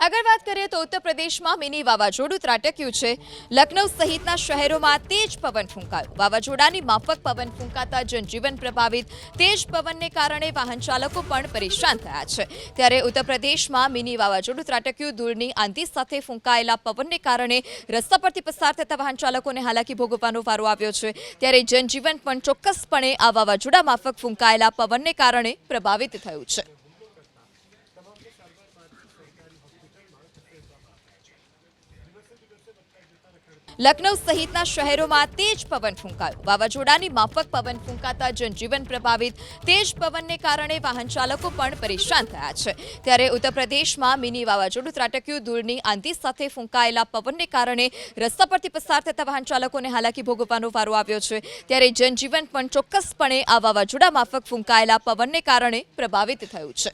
આગળ વાત કરીએ તો ઉત્તર પ્રદેશમાં મિની વાવાઝોડું ત્રાટક્યું છે। લખનૌ સહિતના શહેરોમાં તેજ પવન ફૂંકાયો। વાવાઝોડાની માફક પવન ફૂંકાતા જનજીવન પ્રભાવિત। તેજ પવનને કારણે વાહન ચાલકો પણ પરેશાન થયા છે। ત્યારે ઉત્તર પ્રદેશમાં મિની વાવાઝોડું ત્રાટક્યું। દૂરની આંધી સાથે ફૂંકાયેલા પવનને કારણે રસ્તા પરથી પસાર થતા વાહન ચાલકોને હાલાકી ભોગવવાનો વારો આવ્યો છે। ત્યારે જનજીવન પણ ચોક્કસપણે આ વાવાઝોડા માફક ફૂંકાયેલા પવનને કારણે પ્રભાવિત થયું છે। લખનૌ સહિતના શહેરોમાં તેજ પવન ફૂંકાયો। વાવાઝોડાની માફક પવન ફૂંકાતા જનજીવન પ્રભાવિત। તેજ પવનને કારણે વાહન ચાલકો પણ પરેશાન થયા છે। ત્યારે ઉત્તર પ્રદેશમાં મિની વાવાઝોડું ત્રાટક્યું। દૂરની આંધી સાથે ફૂંકાયેલા પવનને કારણે રસ્તા પરથી પસાર થતા વાહન ચાલકોને હાલાકી ભોગવવાનો વારો આવ્યો છે। ત્યારે જનજીવન પણ ચોક્કસપણે આ વાવાઝોડા માફક ફૂંકાયેલા પવનને કારણે પ્રભાવિત થયું છે।